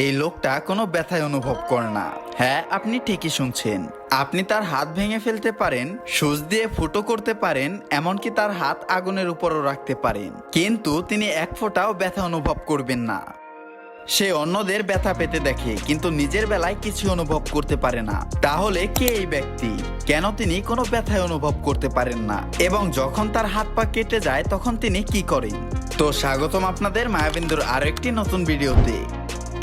এই লোকটা কোনো ব্যথায় অনুভব করে না। হ্যাঁ, আপনি ঠিকই শুনছেন। আপনি তার হাত ভেঙে ফেলতে পারেন, সুচ দিয়ে ফুটো করতে পারেন, এমনকি তার হাত আগুনের উপরও রাখতে পারেন, কিন্তু তিনি এক ফোঁটাও ব্যথা অনুভব করবেন না। সে অন্যদের ব্যথা পেতে দেখে, কিন্তু নিজের বেলায় কিছু অনুভব করতে পারে না। তাহলে কে এই ব্যক্তি? কেন তিনি কোনো ব্যথায় অনুভব করতে পারেন না? এবং যখন তার হাত পা কেটে যায় তখন তিনি কি করেন? তো স্বাগতম আপনাদের মায়াবিন্দুর আরো একটি নতুন ভিডিওতে।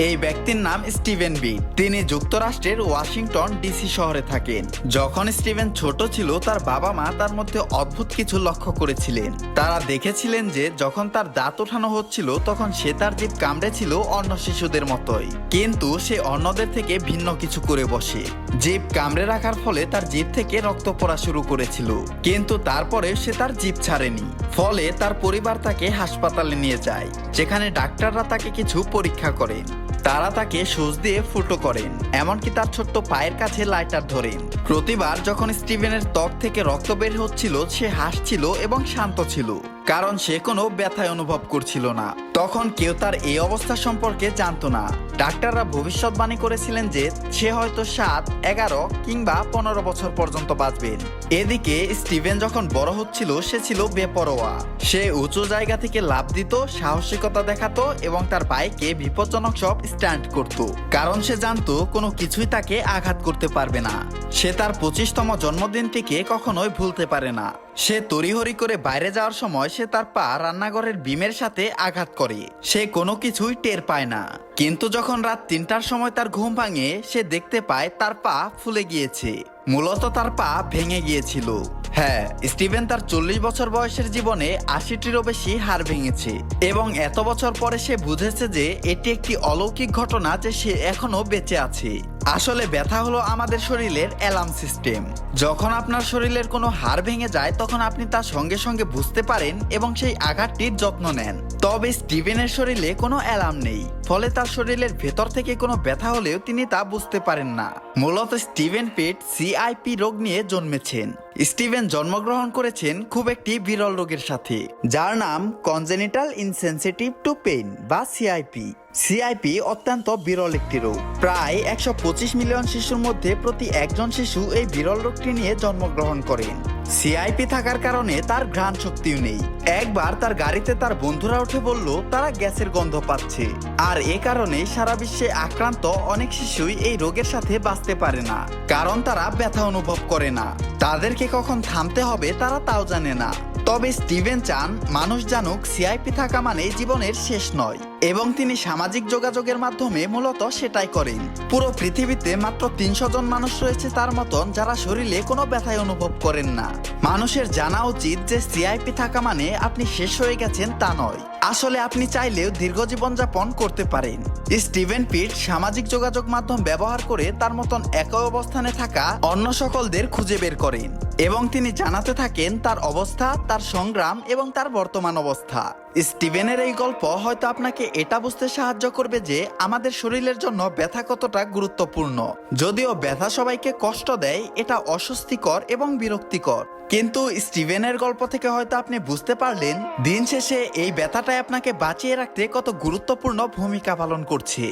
এই ব্যক্তির নাম স্টিভেন বিট। তিনি যুক্তরাষ্ট্রের ওয়াশিংটন ডিসি শহরে থাকেন। যখন স্টিভেন ছোট ছিল, তার বাবা মা তার মধ্যে অদ্ভুত কিছু লক্ষ্য করেছিলেন। তারা দেখেছিলেন যে যখন তার দাঁত ওঠানো হচ্ছিল তখন সে তার জিভ কামড়েছিল অন্য শিশুদের মতোই, কিন্তু সে অন্যদের থেকে ভিন্ন কিছু করে বসে। জিভ কামড়ে রাখার ফলে তার জিভ থেকে রক্ত পড়া শুরু করেছিল, কিন্তু তারপরে সে তার জিভ ছাড়েনি। ফলে তার পরিবার তাকে হাসপাতালে নিয়ে যায়, যেখানে ডাক্তাররা তাকে কিছু পরীক্ষা করেন। তারা তাকে সুচ দিয়ে ফুটো করেন, এমনকি তার ছোট্ট পায়ের কাছে লাইটার ধরেন। প্রতিবার যখন স্টিভেনের ত্বক থেকে রক্ত বের হচ্ছিল, সে হাসছিল এবং শান্ত ছিল, কারণ সে কোনো ব্যথায় অনুভব করছিল না। তখন কেউ তার এই অবস্থা সম্পর্কে জানতো না। ডাক্তাররা ভবিষ্যৎবাণী করেছিলেন যে সে হয়তো 7, 11 কিংবা 15 বছর পর্যন্ত বাঁচবেন। এদিকে স্টিভেন যখন বড় হচ্ছিল, সে ছিল বেপরোয়া। সে উঁচু জায়গা থেকে লাফ দিত, সাহসিকতা দেখাতো এবং তার বাইকে বিপজ্জনক সব স্ট্যান্ড করত, কারণ সে জানতো কোনো কিছুই তাকে আঘাত করতে পারবে না। সে তার 25তম জন্মদিনটিকে কখনোই ভুলতে পারে না। সে তড়িহড়ি করে বাইরে যাওয়ার সময় সে তার পা রান্নাঘরের বিমের সাথে আঘাত করে। সে কোনো কিছুই টের পায় না, কিন্তু যখন রাত 3টার সময় তার ঘুম ভাঙে, সে দেখতে পায় তার পা ফুলে গিয়েছে। মূলত তার পা ভেঙে গিয়েছিল। হ্যাঁ, স্টিভেন তার 40 বছর বয়সের জীবনে 80টিরও বেশি হাড় ভেঙেছে, এবং এত বছর পরে সে বুঝেছে যে এটি একটি অলৌকিক ঘটনা যে সে এখনো বেঁচে আছে। আসলে ব্যথা হলো আমাদের শরীরের অ্যালার্ম সিস্টেম। যখন আপনার শরীরের কোনো হাড় ভেঙে যায়, তখন আপনি তার সঙ্গে সঙ্গে বুঝতে পারেন এবং সেই আঘাতটির যত্ন নেন। তবে স্টিভেনের শরীরে কোনো অ্যালার্ম নেই, ফলে তার শরীরের ভেতর থেকে কোনো ব্যথা হলেও তিনি তা বুঝতে পারেন না। মূলত স্টিভেন পিট সিআইপি রোগ নিয়ে জন্মেছেন। স্টিভেন জন্মগ্রহণ করেছেন খুব একটি বিরল রোগের সাথে, যার নাম কনজেনিটাল ইনসেনসিটিভ টু পেইন বা সিআইপি। সিআইপি অত্যন্ত বিরল একটি রোগ। প্রায় 125 মিলিয়ন শিশুর মধ্যে প্রতি একজন শিশু এই বিরল রোগটি নিয়ে জন্মগ্রহণ করেন। সিআইপি থাকার কারণে তার ঘ্রাণ শক্তিও নেই। একবার তার গাড়িতে তার বন্ধুরা উঠে বলল তারা গ্যাসের গন্ধ পাচ্ছে, আর এ কারণে সারা বিশ্বে আক্রান্ত অনেক শিশুই এই রোগের সাথে বাঁচতে পারে না, কারণ তারা ব্যথা অনুভব করে না। তাদেরকে কখন থামতে হবে তারা তাও জানে না। তবে স্টিভেন চান মানুষ জানুক সিআইপি থাকা মানে জীবনের শেষ নয়, এবং তিনি সামাজিক যোগাযোগের মাধ্যমে মূলত সেটাই করেন। পুরো পৃথিবীতে মাত্র 300 জন মানুষ রয়েছে তার মতন যারা শরীরে কোনো ব্যথায় অনুভব করেন না। মানুষের জানা উচিত যে সিআইপি থাকা মানে আপনি শেষ হয়ে গেছেন তা নয়। আসলে আপনি চাইলেও দীর্ঘ জীবনযাপন করতে পারেন। স্টিভেন পিট সামাজিক যোগাযোগ মাধ্যম ব্যবহার করে তার মতন একই অবস্থানে থাকা অন্য সকলদের খুঁজে বের করেন, এবং তিনি জানাতে থাকেন তার অবস্থা, তার সংগ্রাম এবং তার বর্তমান অবস্থা। স্টিভেনের এই গল্প হয়তো আপনাকে এটা বুঝতে সাহায্য করবে যে আমাদের শরীরের জন্য ব্যথা কতটা গুরুত্বপূর্ণ। যদিও ব্যথা সবাইকে কষ্ট দেয়, এটা অস্বস্তিকর এবং বিরক্তিকর, কিন্তু স্টিভেনের গল্প থেকে হয়তো আপনি বুঝতে পারলেন দিন শেষে এই ব্যথাটাই আপনাকে বাঁচিয়ে রাখতে কত গুরুত্বপূর্ণ ভূমিকা পালন করছে।